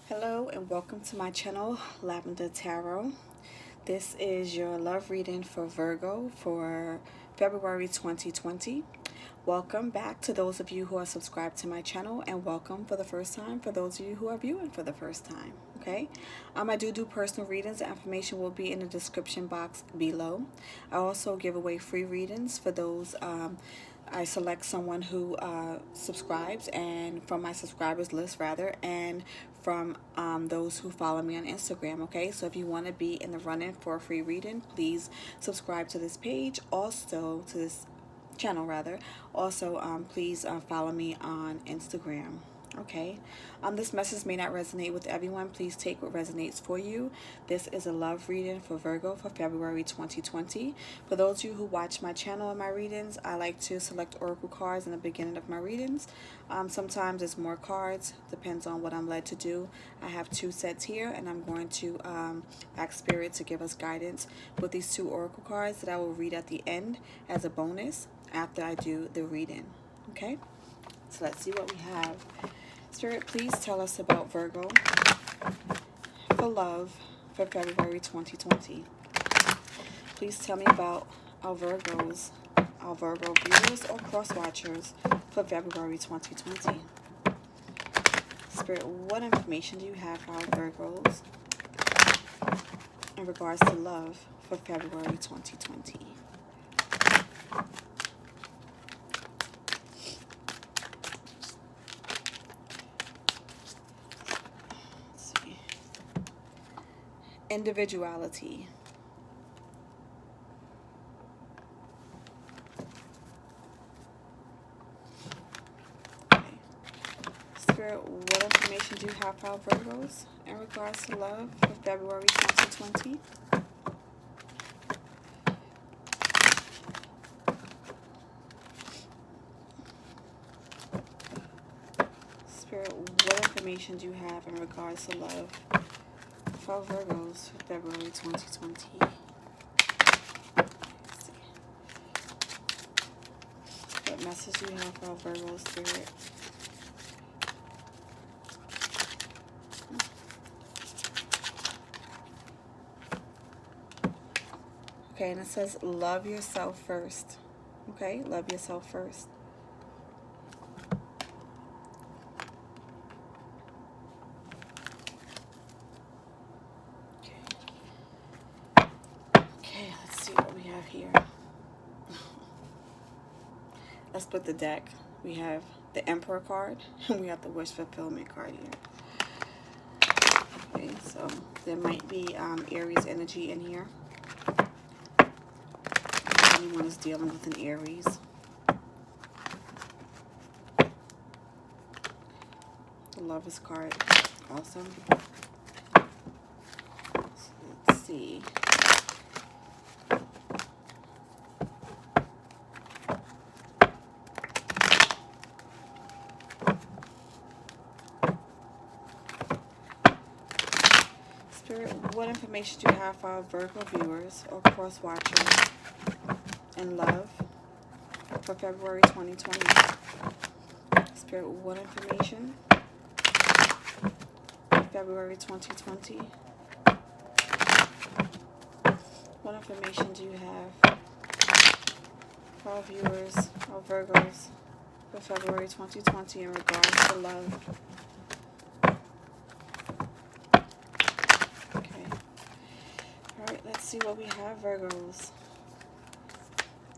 Hello and welcome to my channel, Lavender Tarot. This is your love reading for Virgo for February 2020. Welcome back to those of you who are subscribed to my channel, and welcome for the first time for those of you who are viewing for the first time. Okay, I do personal readings. The information will be in the description box below. I also give away free readings for those. I select someone who subscribes, and from my subscribers list rather, and from those who follow me on Instagram. Okay, so if you want to be in the running for a free reading, please subscribe to this page, also to this channel rather. Also, please follow me on Instagram. Okay, this message may not resonate with everyone. Please take what resonates for you. This is a love reading for Virgo for February 2020. For those of you who watch my channel and my readings, I like to select oracle cards in the beginning of my readings. Sometimes it's more cards, depends on what I'm led to do. I have two sets here, and I'm going to ask Spirit to give us guidance with these two oracle cards that I will read at the end as a bonus after I do the reading. Okay, so let's see what we have. Spirit, please tell us about Virgo for love for February 2020. Please tell me about our Virgos, our Virgo viewers or cross watchers for February 2020. Spirit, what information do you have for our Virgos in regards to love for February 2020? Individuality. Okay. Spirit, what information do you have for our Virgos in regards to love for February 2020? Spirit, what information do you have in regards to love for Virgos for February 2020? Let's see. What message do you have for Virgos, Spirit? Okay, and it says love yourself first. Okay, love yourself first. Okay, let's see what we have here. Let's put the deck. We have the Emperor card, and we have the Wish Fulfillment card here. Okay, so there might be Aries energy in here. Anyone is dealing with an Aries. The Lovers card also. So let's see. Spirit, what information do you have for our Virgo viewers or cross watchers in love for February 2020? Spirit, what information for February 2020? What information do you have for our viewers or Virgos for February 2020 in regards to love? Let's see what we have, Virgos.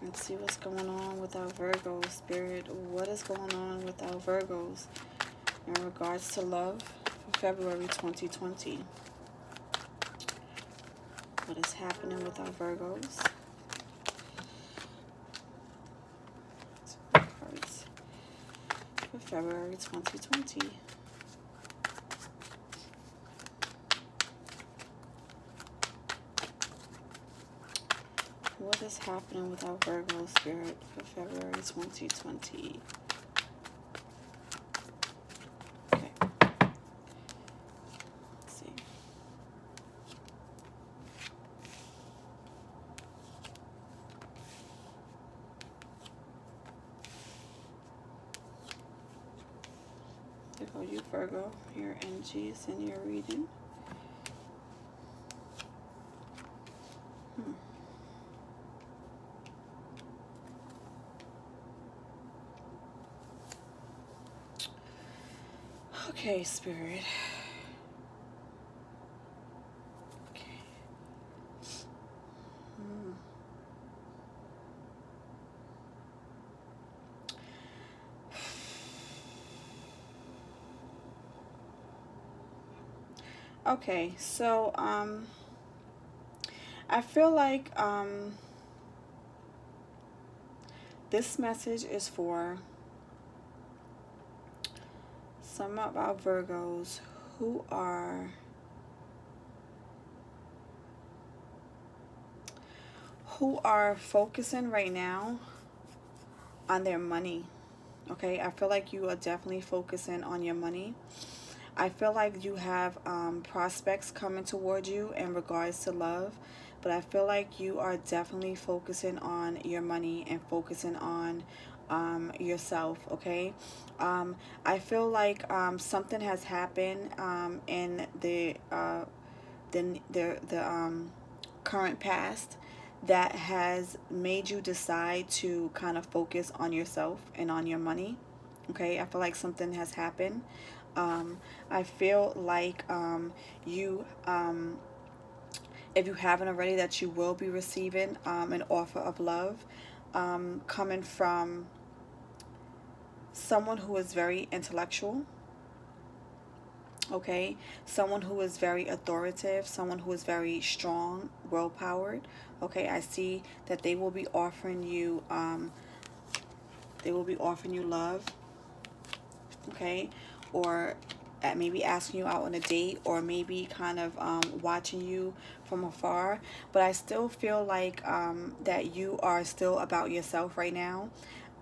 Let's see what's going on with our Virgos. Spirit, what is going on with our Virgos in regards to love for February 2020? What is happening with our Virgos? Cards for February 2020. What is happening with our Virgo, Spirit, for February 2020? Okay. Let's see. For you, Virgo, your energies and your reading. Okay, Spirit. Okay. Okay, so I feel like this message is for some of our Virgos who are focusing right now on their money. Okay, I feel like you are definitely focusing on your money. I feel like you have prospects coming toward you in regards to love, but I feel like you are definitely focusing on your money and focusing on yourself. Okay, I feel like something has happened in the current past that has made you decide to kind of focus on yourself and on your money. Okay, I feel like something has happened. I feel like you, if you haven't already, that you will be receiving an offer of love coming from someone who is very intellectual. Okay, someone who is very authoritative, someone who is very strong, well powered. Okay, I see that they will be offering you love. Okay, or maybe asking you out on a date, or maybe kind of watching you from afar. But I still feel like that you are still about yourself right now.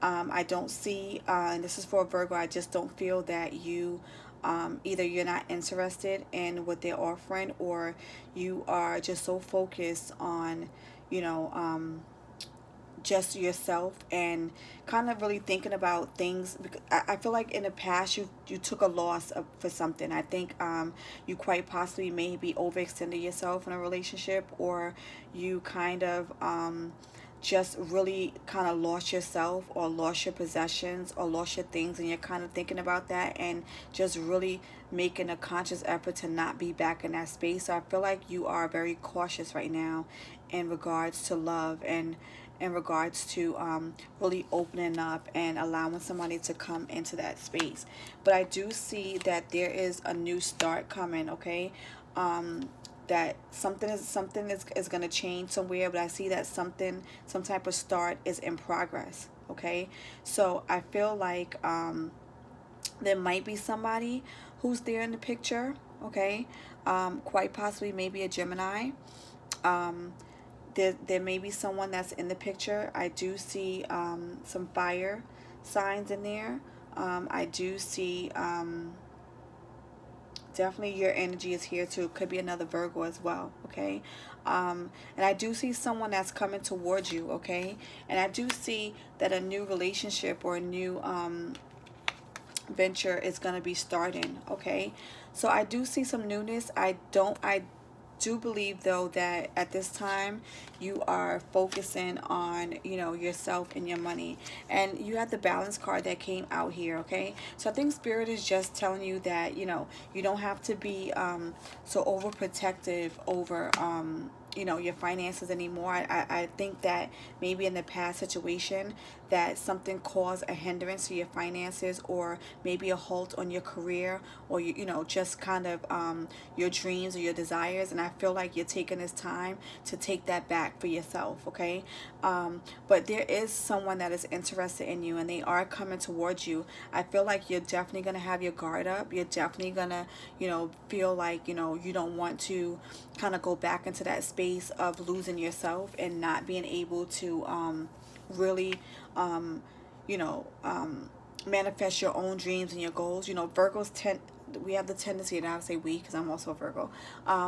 I don't see, and this is for Virgo, I just don't feel that you, either you're not interested in what they're offering, or you are just so focused on, you know, just yourself and kind of really thinking about things. Because I feel like in the past you took a loss for something. I think you quite possibly maybe overextended yourself in a relationship, or you kind of just really kind of lost yourself, or lost your possessions, or lost your things, and you're kind of thinking about that and just really making a conscious effort to not be back in that space. So I feel like you are very cautious right now in regards to love, and in regards to really opening up and allowing somebody to come into that space. But I do see that there is a new start coming. Okay, that something is going to change somewhere, but I see that some type of start is in progress. Okay, so I feel like there might be somebody who's there in the picture. Okay, quite possibly maybe a Gemini. um, there may be someone that's in the picture. I do see some fire signs in there. I do see definitely your energy is here too. Could be another Virgo as well. Okay, and I do see someone that's coming towards you. Okay, and I do see that a new relationship or a new venture is going to be starting. Okay, so I do see some newness. I do believe though that at this time you are focusing on, you know, yourself and your money, and you had the balance card that came out here. Okay, so I think Spirit is just telling you that, you know, you don't have to be so overprotective over you know, your finances anymore. I think that maybe in the past situation that something caused a hindrance to your finances, or maybe a halt on your career, or you know, just kind of your dreams or your desires. And I feel like you're taking this time to take that back for yourself. Okay, but there is someone that is interested in you, and they are coming towards you. I feel like you're definitely going to have your guard up. You're definitely going to, you know, feel like, you know, you don't want to kind of go back into that space of losing yourself and not being able to really you know, manifest your own dreams and your goals. You know, Virgos tend, we have the tendency, and I would say we, because I'm also a Virgo,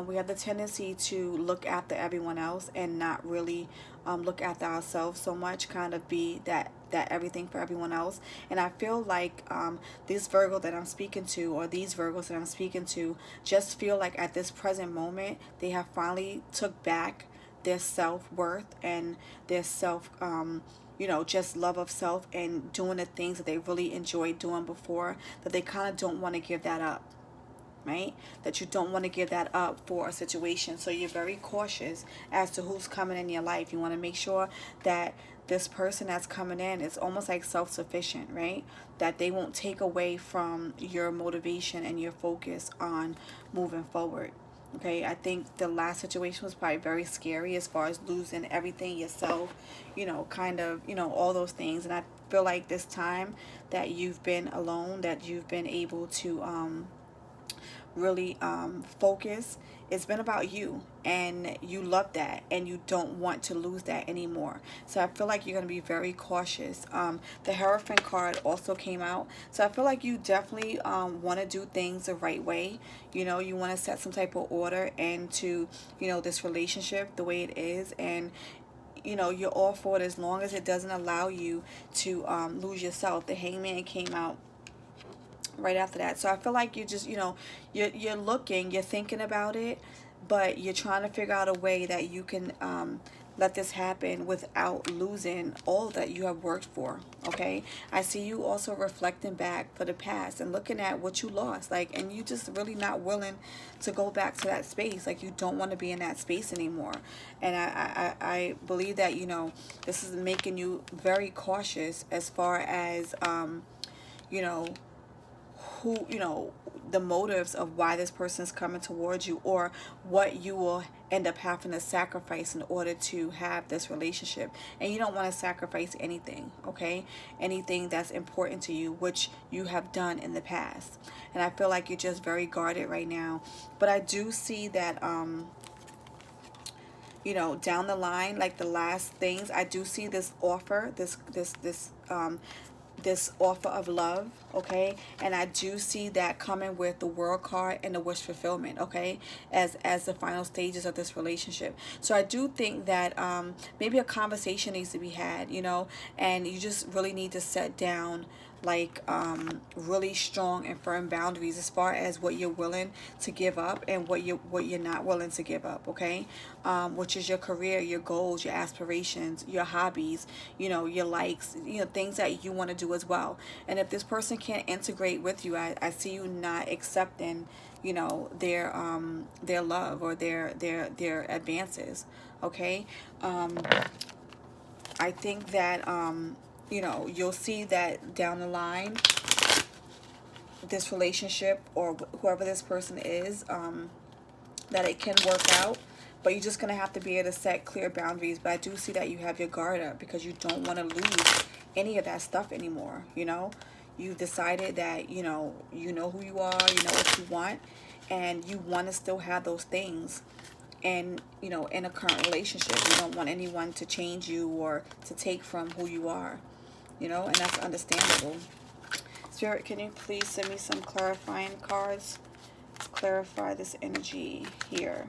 we have the tendency to look after everyone else and not really look after ourselves so much, kind of be that everything for everyone else. And I feel like this Virgo that I'm speaking to, or these Virgos that I'm speaking to, just feel like at this present moment they have finally took back their self-worth and their self just love of self, and doing the things that they really enjoyed doing before, that they kind of don't want to give that up, right? That you don't want to give that up for a situation. So you're very cautious as to who's coming in your life. You want to make sure that this person that's coming in is almost like self-sufficient, right? That they won't take away from your motivation and your focus on moving forward. Okay, I think the last situation was probably very scary as far as losing everything yourself, kind of, all those things. And I feel like this time that you've been alone, that you've been able to really focus, it's been about you, and you love that, and you don't want to lose that anymore. So I feel like you're going to be very cautious. The Hierophant card also came out, so I feel like you definitely want to do things the right way. You want to set some type of order into this relationship the way it is, and you're all for it as long as it doesn't allow you to lose yourself. The Hangman came out right after that. So I feel like you just, you're looking, you're thinking about it, but you're trying to figure out a way that you can let this happen without losing all that you have worked for. Okay, I see you also reflecting back for the past and looking at what you lost, and you just really not willing to go back to that space. Like, you don't want to be in that space anymore. And I believe that this is making you very cautious as far as you know who, the motives of why this person is coming towards you, or what you will end up having to sacrifice in order to have this relationship. And you don't want to sacrifice anything, okay? Anything that's important to you, which you have done in the past. And I feel like you're just very guarded right now. But I do see that down the line, like the last things, I do see this offer, this offer of love, okay? And I do see that coming with the World card and the wish fulfillment, okay, as the final stages of this relationship. So I do think that maybe a conversation needs to be had, and you just really need to set down really strong and firm boundaries as far as what you're willing to give up and what you're not willing to give up, okay? Which is your career, your goals, your aspirations, your hobbies, your likes, things that you want to do as well. And if this person can't integrate with you, I see you not accepting their love or their advances, okay? I think that you'll see that down the line, this relationship, or whoever this person is, that it can work out. But you're just going to have to be able to set clear boundaries. But I do see that you have your guard up because you don't want to lose any of that stuff anymore. You've decided that you know who you are, you know what you want, and you want to still have those things. And in a current relationship, you don't want anyone to change you or to take from who you are, and that's understandable. Spirit, can you please send me some clarifying cards? Let's clarify this energy here.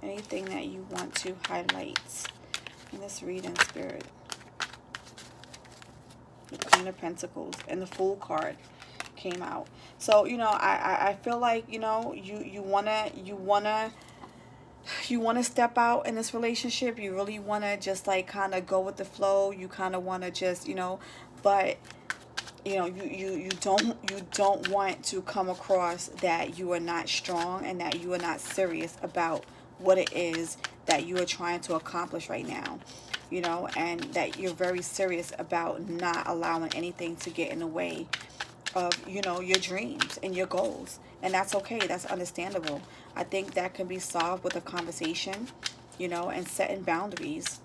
Anything that you want to highlight in this reading, Spirit. The Queen of Pentacles and the Fool card came out. So, I feel like, you wanna step out in this relationship. You really wanna just kind of go with the flow. You kind of wanna just, but you don't want to come across that you are not strong and that you are not serious about what it is that you are trying to accomplish right now, and that you're very serious about not allowing anything to get in the way of your dreams and your goals. And that's okay, that's understandable. I think that can be solved with a conversation, and setting boundaries,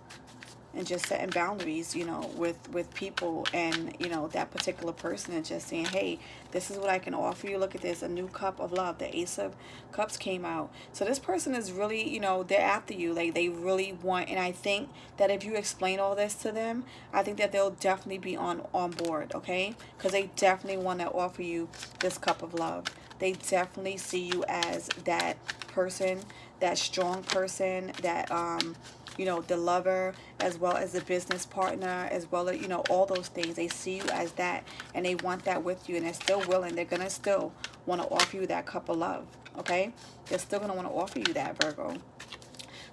and just setting boundaries, with people and, that particular person, and just saying, hey, this is what I can offer you. Look at this, a new cup of love. The Ace of Cups came out. So this person is really, they're after you. Like, they really want, and I think that if you explain all this to them, I think that they'll definitely be on board, okay? Because they definitely want to offer you this cup of love. They definitely see you as that person, that strong person, that you know, the lover, as well as the business partner, as well as, you know, all those things. They see you as that, and they want that with you, and they're still willing. They're gonna still want to offer you that cup of love. Okay, they're still gonna want to offer you that, Virgo.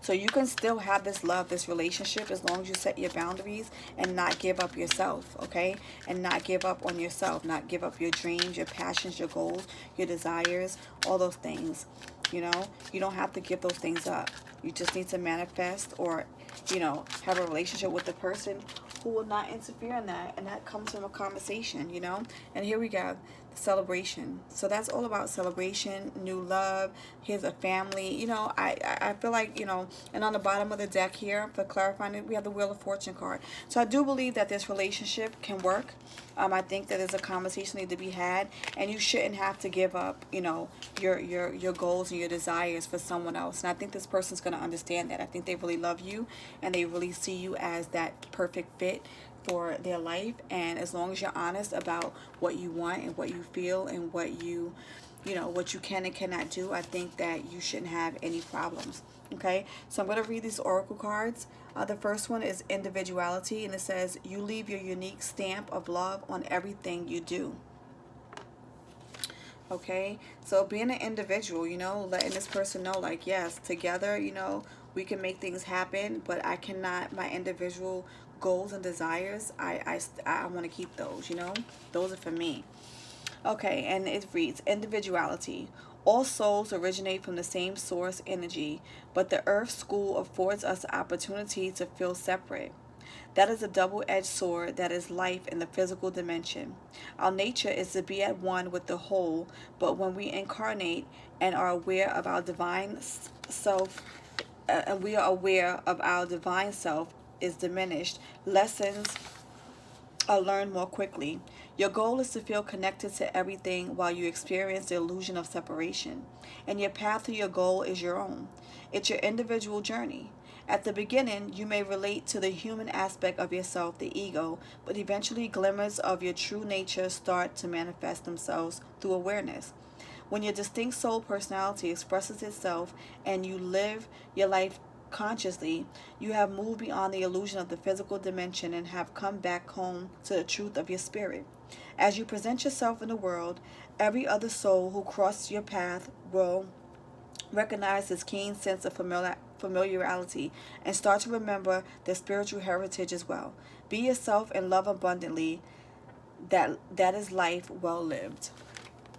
So you can still have this love, this relationship, as long as you set your boundaries and not give up yourself, okay? And not give up on yourself, not give up your dreams, your passions, your goals, your desires, all those things. You know, you don't have to give those things up. You just need to manifest, or, you know, have a relationship with the person who will not interfere in that. And that comes from a conversation, you know? And here we go. Celebration. So that's all about celebration, new love. Here's a family. You know, I feel like, you know, and on the bottom of the deck here, for clarifying it, we have the Wheel of Fortune card. So I do believe that this relationship can work. I think that there's a conversation need to be had, and you shouldn't have to give up, you know, your goals and your desires for someone else. And I think this person's going to understand that. I think they really love you, and they really see you as that perfect fit for their life. And as long as you're honest about what you want and what you feel and what you know, what you can and cannot do, I think that you shouldn't have any problems. Okay, so I'm going to read these oracle cards. The first one is individuality, and it says, you leave your unique stamp of love on everything you do. Okay, so being an individual, you know, letting this person know, like, yes, together, you know, we can make things happen, but I cannot, my individual goals and desires, I want to keep those, you know, those are for me. Okay, and it reads, individuality. All souls originate from the same source energy, but the earth school affords us the opportunity to feel separate. That is a double-edged sword that is life in the physical dimension. Our nature is to be at one with the whole, but when we incarnate and are aware of our divine self, and we are aware of our divine self is diminished, lessons are learned more quickly. Your goal is to feel connected to everything while you experience the illusion of separation, and your path to your goal is your own. It's your individual journey. At the beginning, you may relate to the human aspect of yourself, the ego, but eventually glimmers of your true nature start to manifest themselves through awareness. When your distinct soul personality expresses itself and you live your life consciously, you have moved beyond the illusion of the physical dimension and have come back home to the truth of your spirit. As you present yourself in the world, every other soul who crosses your path will recognize this keen sense of familiarity and start to remember their spiritual heritage as well. Be yourself and love abundantly. That is life well lived.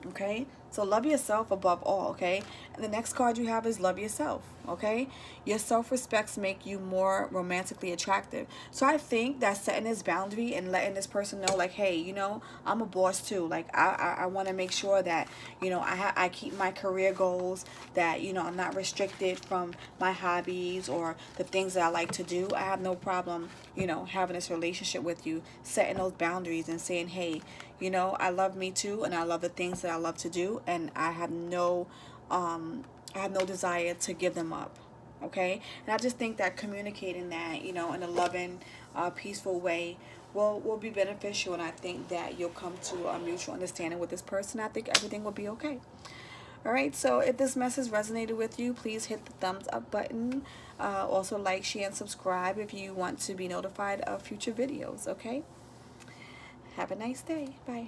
Okay, so love yourself above all. Okay, and the next card you have is love yourself. Okay, your self-respects make you more romantically attractive. So I think that setting this boundary and letting this person know, like, hey, you know, I'm a boss too. Like, I want to make sure that, you know, I keep my career goals, that, you know, I'm not restricted from my hobbies or the things that I like to do. I have no problem, you know, having this relationship with you, setting those boundaries and saying, hey, you know, I love me too, and I love the things that I love to do, and I have no desire to give them up. Okay, and I just think that communicating that, you know, in a loving, peaceful way will be beneficial, and I think that you'll come to a mutual understanding with this person. I think everything will be okay. All right, so if this message resonated with you, please hit the thumbs up button. Also, like, share, and subscribe if you want to be notified of future videos. Okay, have a nice day. Bye.